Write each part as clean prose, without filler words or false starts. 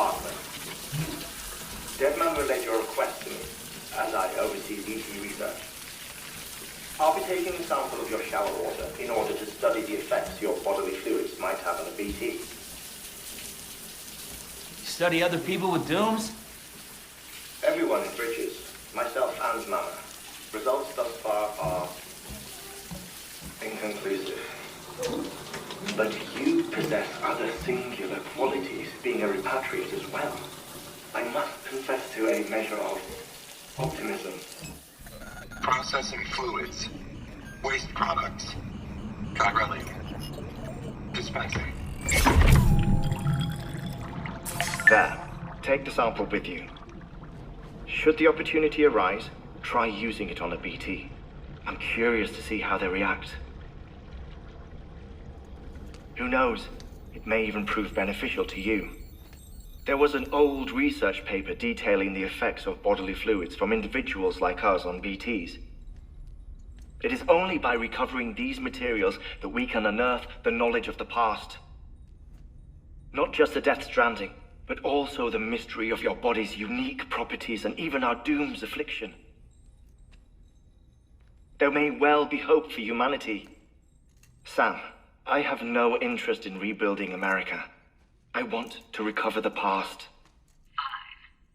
department. Deadman relayed your request to me, as I oversee BT research. I'll be taking a sample of your shower water in order to study the effects your bodily fluids might have on a BT. Study other people with dooms? Everyone in Bridges, myself and Mama. Results thus far are inconclusive. But you possess other singular qualities, being a repatriate as well. I must confess to a measure of optimism. Processing fluids. Waste products. Chiralic. Dispensing. There. Take the sample with you. Should the opportunity arise, try using it on a BT. I'm curious to see how they react. Who knows? It may even prove beneficial to you. There was an old research paper detailing the effects of bodily fluids from individuals like us on BTs. It is only by recovering these materials that we can unearth the knowledge of the past. Not just the Death Stranding, but also the mystery of your body's unique properties and even our doom's affliction. There may well be hope for humanity. Sam, I have no interest in rebuilding America. I want to recover the past.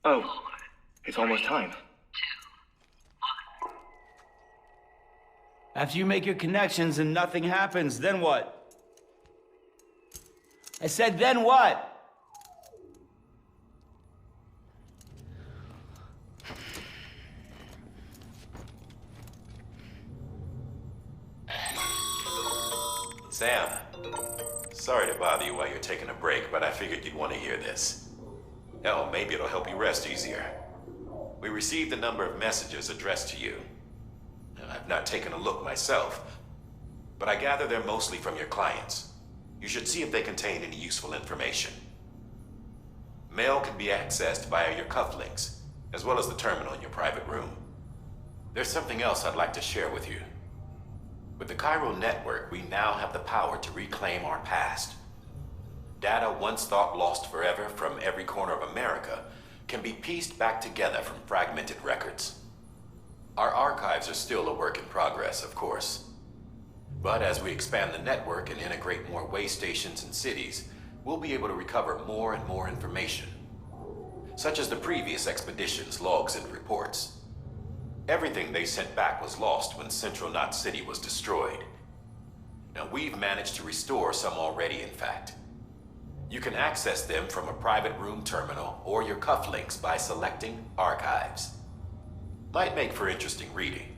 5, oh, 4, it's almost time. 2, 1. After you make your connections and nothing happens, then what? I said, then what? Sam, sorry to bother you while you're taking a break, but I figured you'd want to hear this. Hell, maybe it'll help you rest easier. We received a number of messages addressed to you. I've not taken a look myself, but I gather they're mostly from your clients. You should see if they contain any useful information. Mail can be accessed via your cufflinks, as well as the terminal in your private room. There's something else I'd like to share with you. With the Chiral network, we now have the power to reclaim our past. Data once thought lost forever from every corner of America can be pieced back together from fragmented records. Our archives are still a work in progress, of course. But as we expand the network and integrate more way stations and cities, we'll be able to recover more and more information, such as the previous expedition's logs and reports. Everything they sent back was lost when Central Knot City was destroyed. Now, we've managed to restore some already, in fact. You can access them from a private room terminal or your cufflinks by selecting Archives. Might make for interesting reading.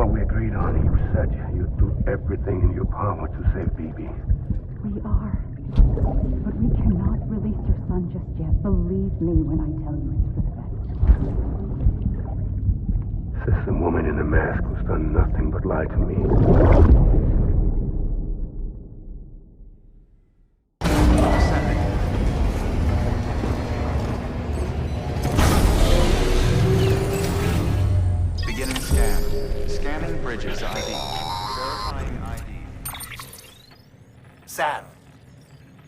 what we agreed on. You said you'd do everything in your power to save BB. We are. But we cannot release your son just yet. Believe me when I tell you it's for the best. Says the woman in the mask who's done nothing but lie to me. Beginning scan. Scanning bridges ID. Verifying ID. Sam,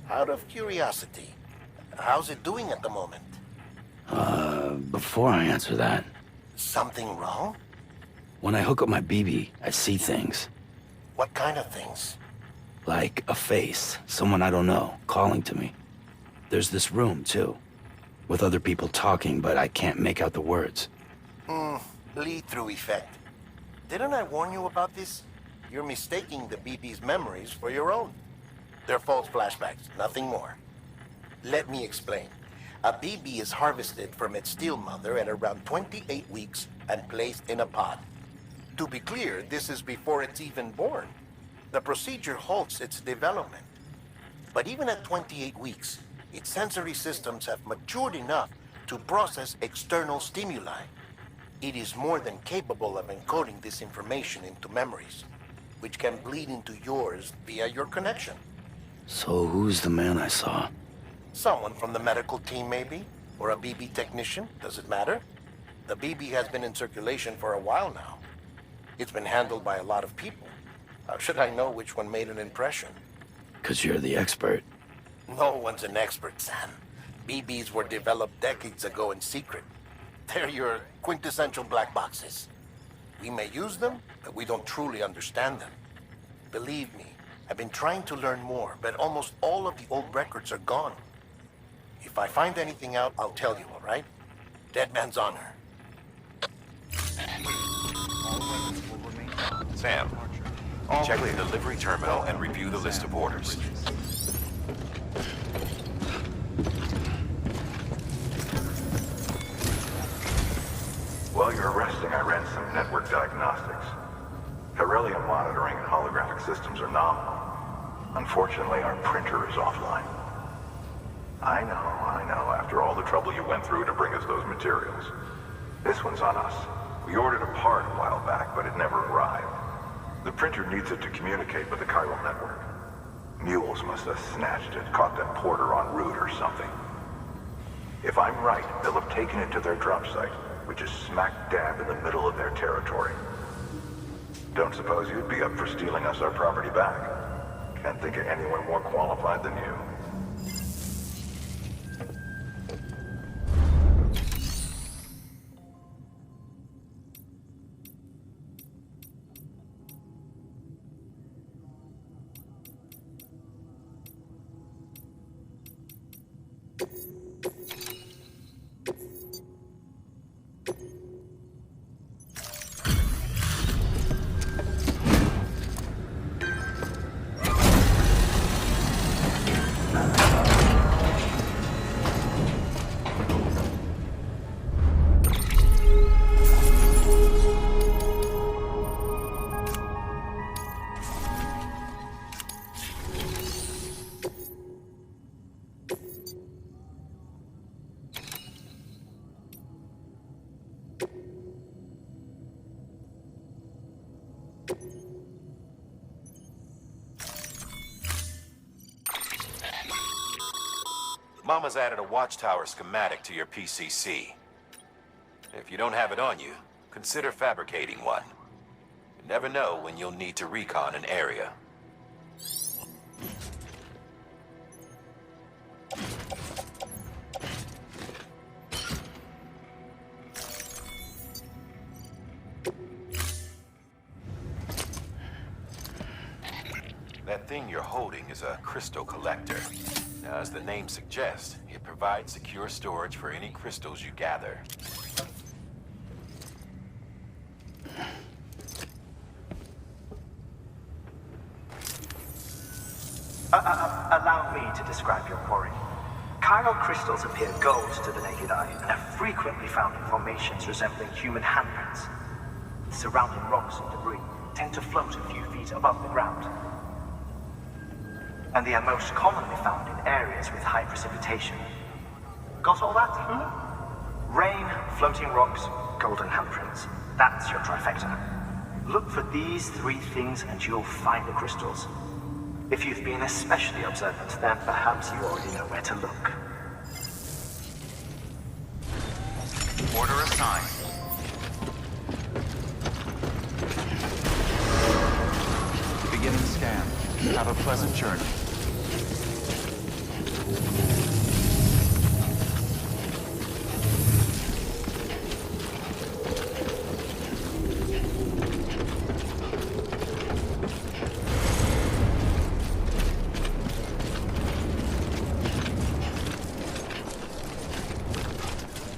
out of curiosity, how's it doing at the moment? Before I answer that, Something wrong? when I hook up my BB, I see things. What kind of things? Like a face, someone I don't know, calling to me. There's this room, too, with other people talking, but I can't make out the words. Lead-through effect. Didn't I warn you about this? You're mistaking the BB's memories for your own. They're false flashbacks, nothing more. Let me explain. A BB is harvested from its steel mother at around 28 weeks and placed in a pod. To be clear, this is before it's even born. The procedure halts its development. But even at 28 weeks, its sensory systems have matured enough to process external stimuli. It is more than capable of encoding this information into memories, which can bleed into yours via your connection. So who's the man I saw? Someone from the medical team, maybe? Or a BB technician? Does it matter? The BB has been in circulation for a while now. It's been handled by a lot of people. How should I know which one made an impression? 'Cause you're the expert. No one's an expert, Sam. BBs were developed decades ago in secret. They're your quintessential black boxes. We may use them, but we don't truly understand them. Believe me, I've been trying to learn more, but almost all of the old records are gone. If I find anything out, I'll tell you, all right? Dead man's honor. Sam, check the delivery terminal and review the list of orders. While you're resting, I ran some network diagnostics. Beryllium monitoring and holographic systems are nominal. Unfortunately, our printer is offline. I know. After all the trouble you went through to bring us those materials. This one's on us. We ordered a part a while back, but it never arrived. The printer needs it to communicate with the chiral network. Mules must have snatched it, caught that porter en route or something. If I'm right, they'll have taken it to their drop site, which is smack dab in the middle of their territory. Don't suppose you'd be up for stealing us our property back? Can't think of anyone more qualified than you. Mama's added a watchtower schematic to your PCC. If you don't have it on you, consider fabricating one. You never know when you'll need to recon an area. That thing you're holding is a crystal collector. Now, as the name suggests, it provides secure storage for any crystals you gather. Allow me to describe your quarry. Chiral crystals appear gold to the naked eye and are frequently found in formations resembling human handprints. Surrounding rocks and debris tend to float a few feet above the ground. And they are most commonly found in areas with high precipitation. Got all that? Rain, floating rocks, golden handprints. That's your trifecta. Look for these three things and you'll find the crystals. If you've been especially observant, then perhaps you already know where to look. Order assigned. Beginning scan. Have a pleasant journey.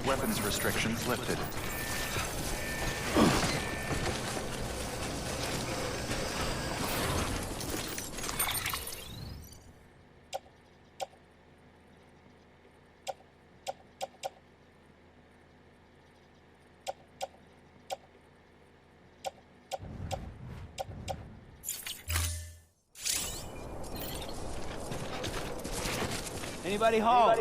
Weapons restrictions lifted. Anybody home?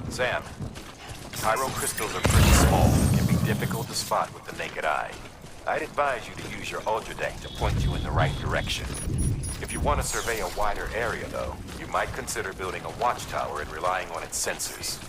Sam, Cairo crystals are pretty small and can be difficult to spot with the naked eye. I'd advise you to use your ultradeck to point you in the right direction. If you want to survey a wider area, though, you might consider building a watchtower and relying on its sensors.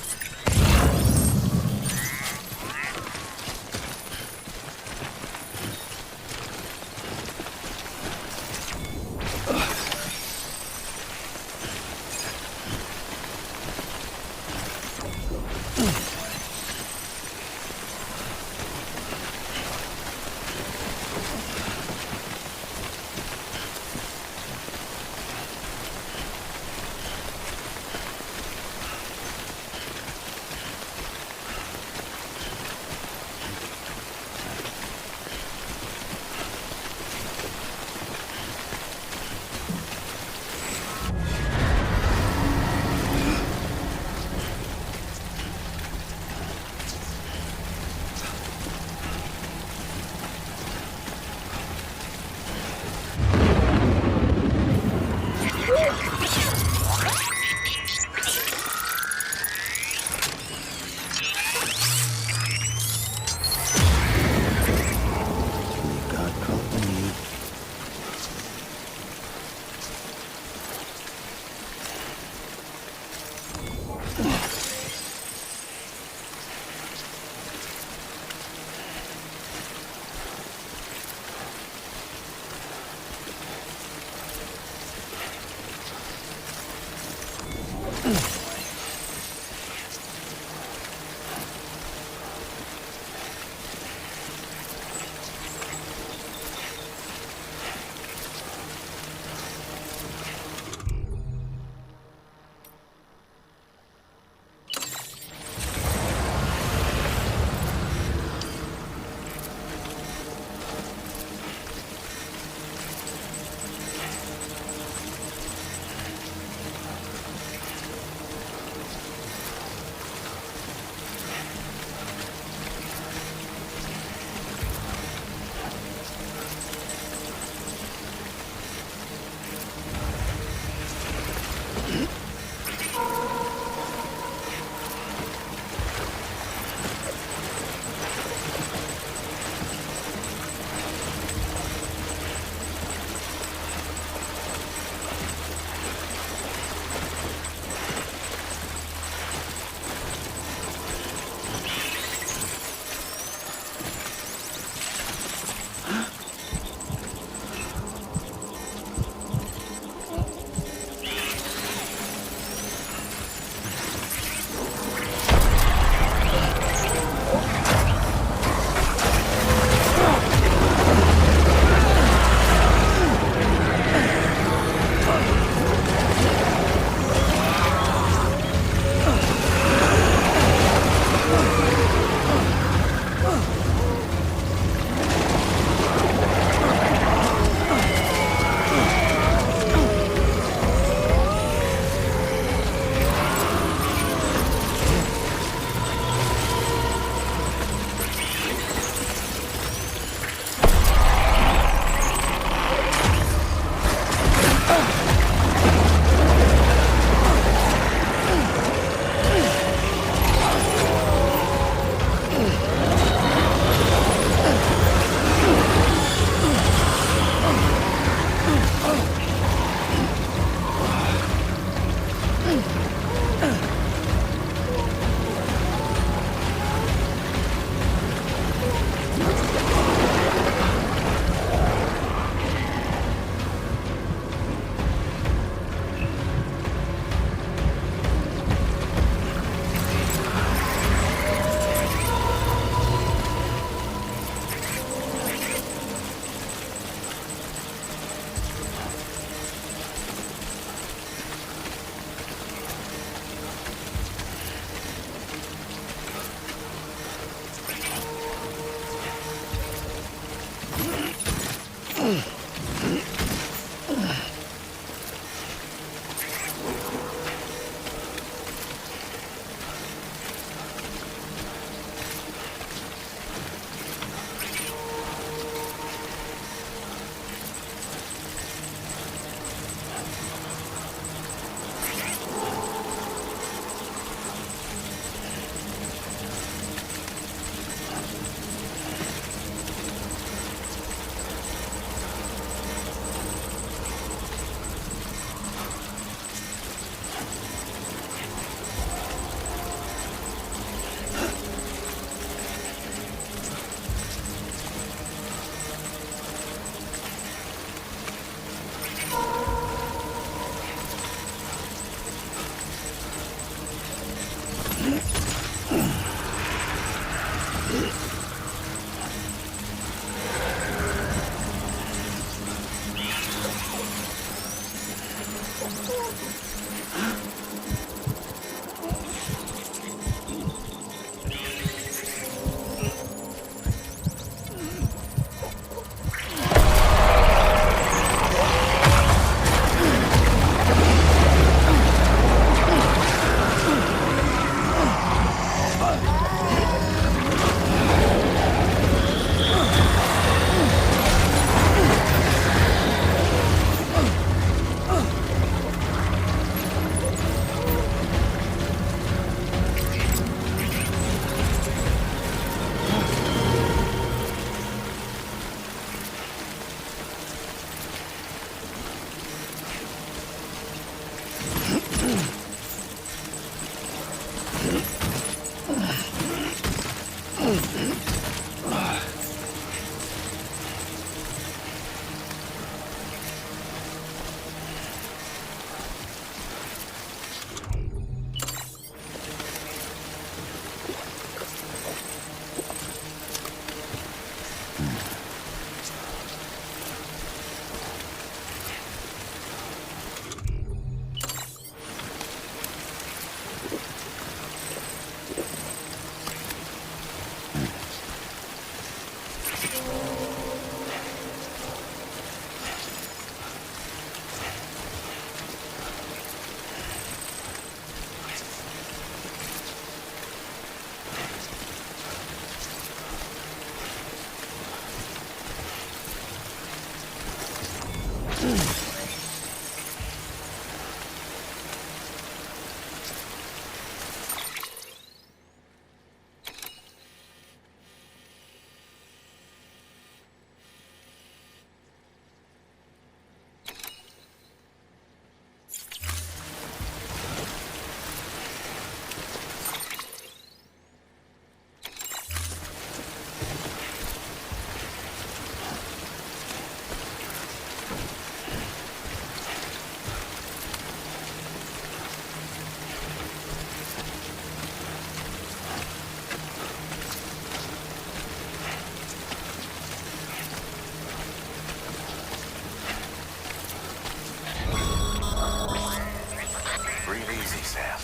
Sam.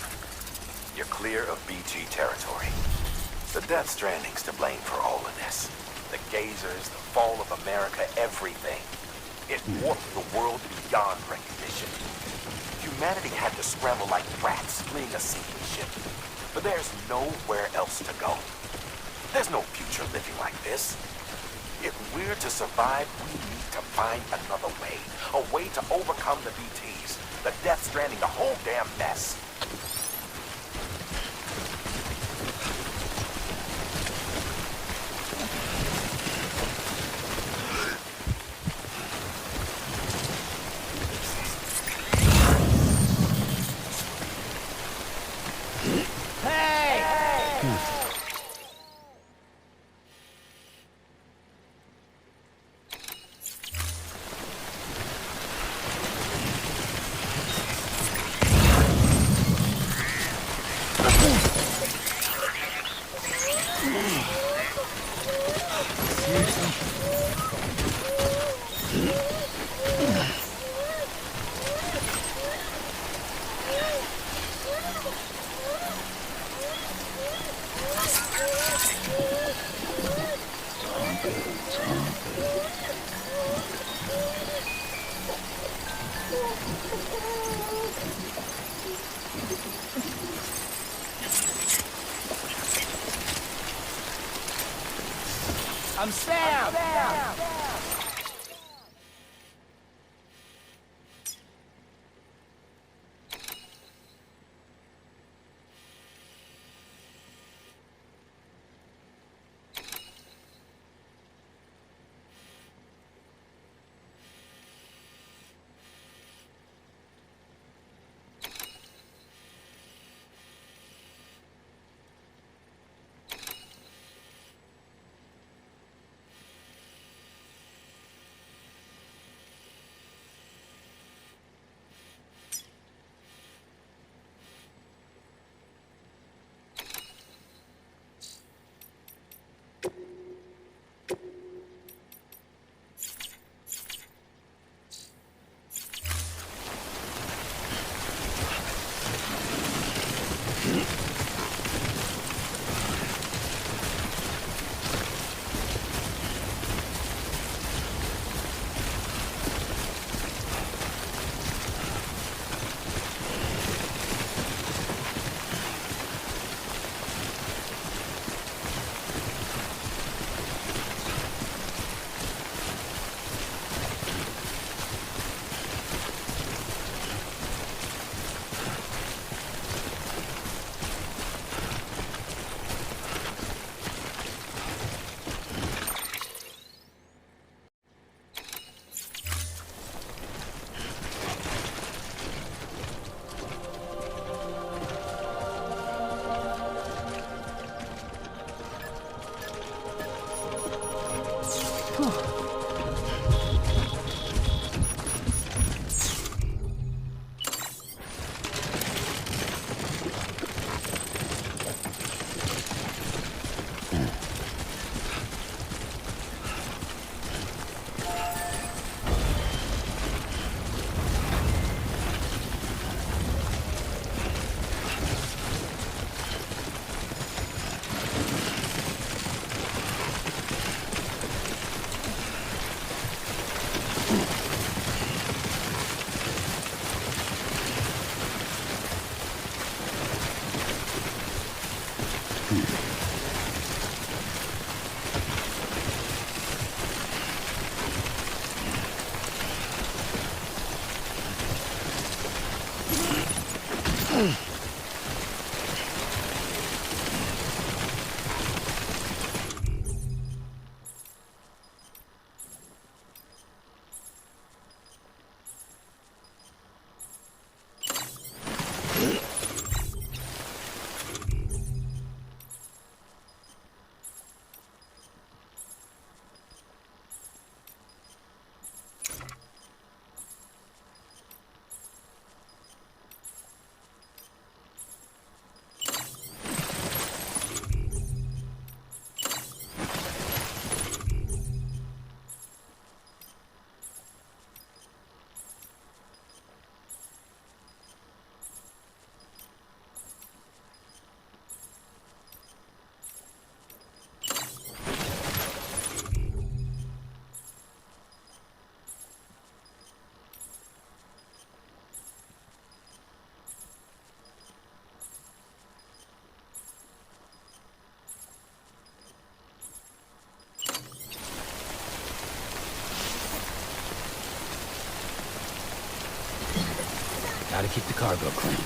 You're clear of BT territory. The Death Stranding's to blame for all of this. The gazers, the fall of America, everything. It warped the world beyond recognition. Humanity had to scramble like rats fleeing a sinking ship. But there's nowhere else to go. There's no future living like this. If we're to survive, we need to find another way. A way to overcome the BTs, the Death Stranding, the whole damn mess. I'm Sam! Gotta keep the cargo clean.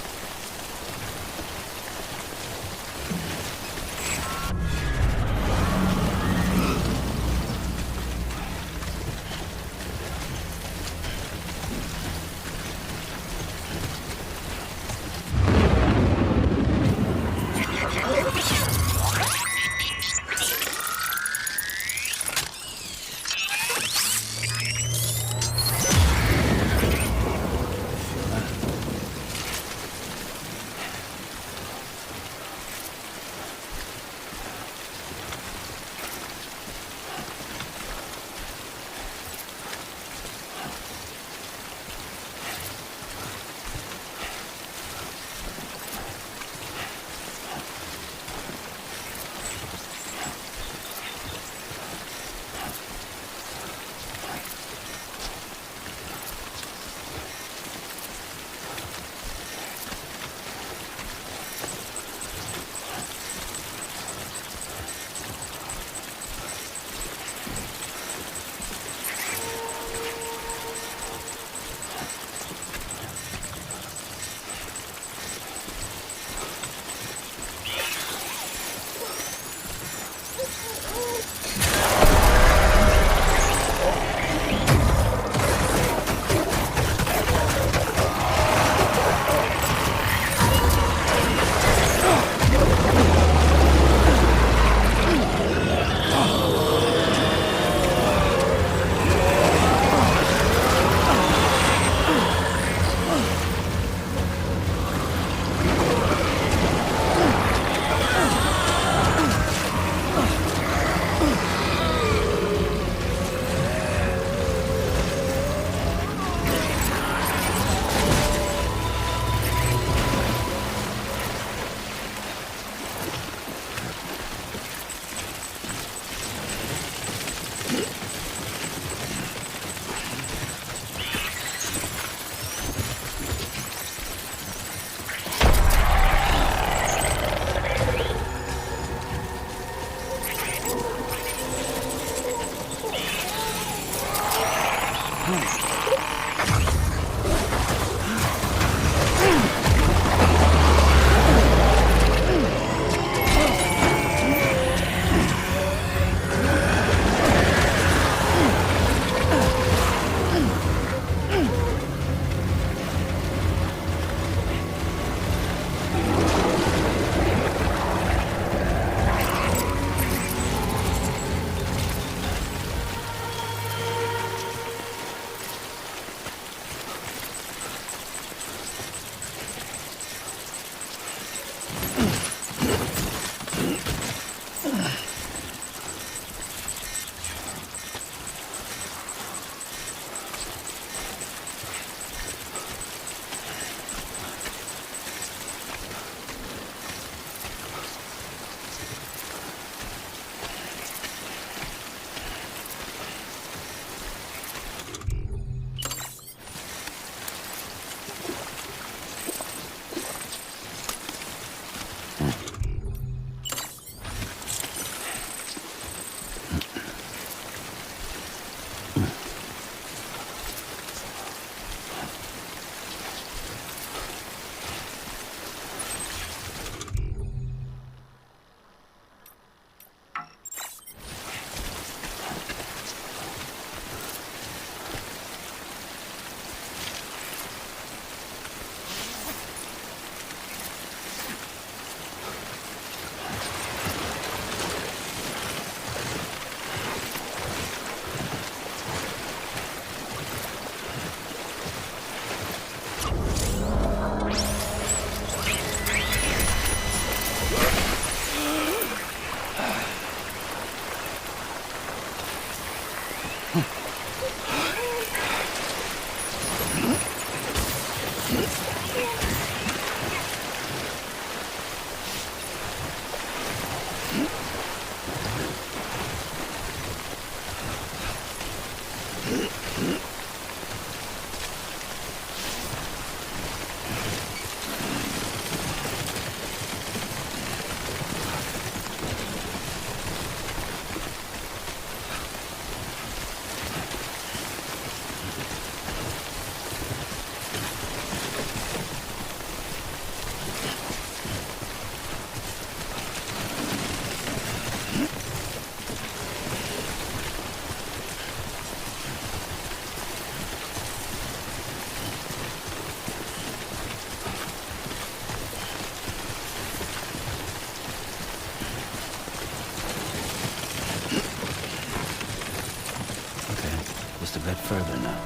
just a bit further now.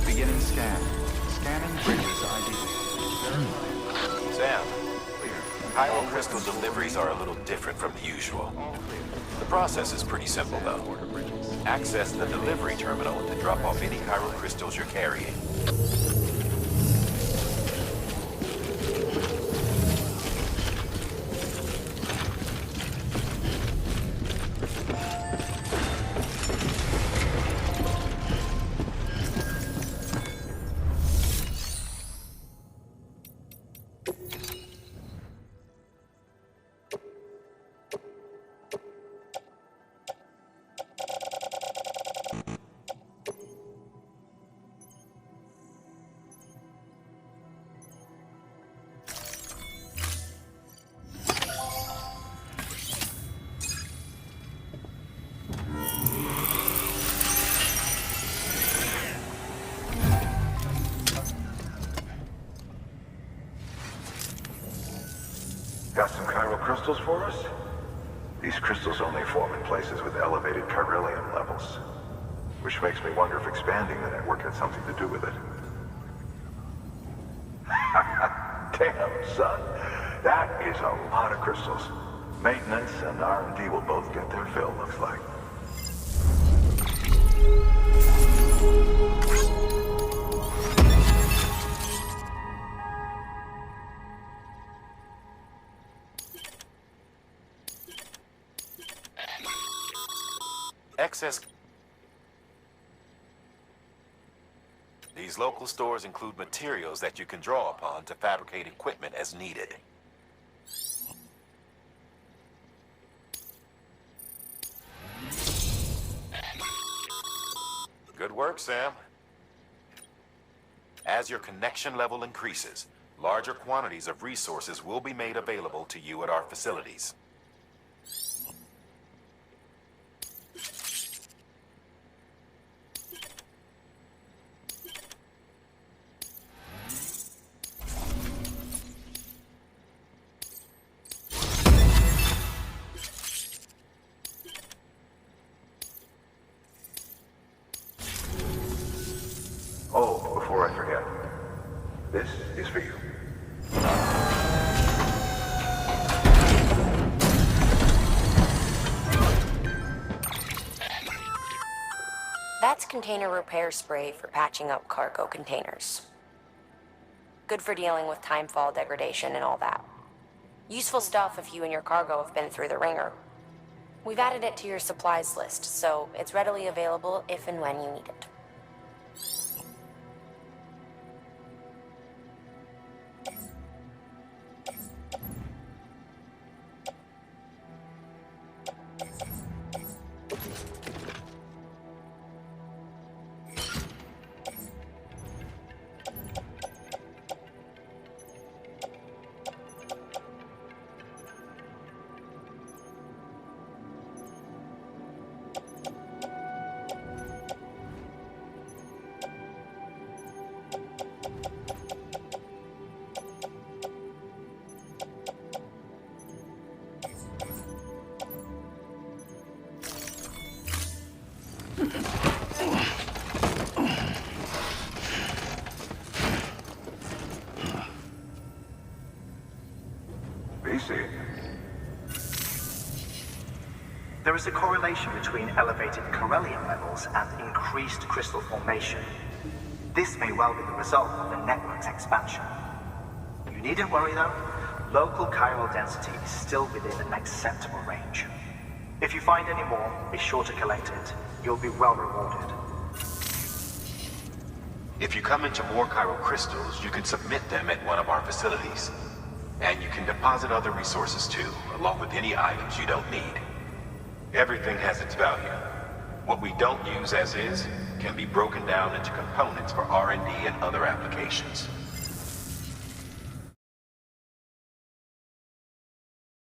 Beginning scan. Scanning bridges ID. Sam, chiral crystal deliveries are a little different from the usual. The process is pretty simple, though. Access the delivery terminal to drop off any chiral crystals you're carrying. Got some chiral crystals for us? These crystals only form in places with elevated chiralium levels. Which makes me wonder if expanding the network had something to do with it. Damn, son. That is a lot of crystals. Maintenance and R&D will both get their fill, looks like. Excess. These local stores include materials that you can draw upon to fabricate equipment as needed. Good work, Sam. As your connection level increases, larger quantities of resources will be made available to you at our facilities. Oh, before I forget, this is for you. That's container repair spray for patching up cargo containers. Good for dealing with timefall degradation and all that. Useful stuff if you and your cargo have been through the ringer. We've added it to your supplies list, so it's readily available if and when you need it. There is a correlation between elevated chiralium levels and increased crystal formation. This may well be the result of the network's expansion. You needn't worry though. Local chiral density is still within an acceptable range. If you find any more, be sure to collect it. You'll be well rewarded. If you come into more chiral crystals, you can submit them at one of our facilities. And you can deposit other resources too, along with any items you don't need. Everything has its value. What we don't use as is can be broken down into components for R&D and other applications.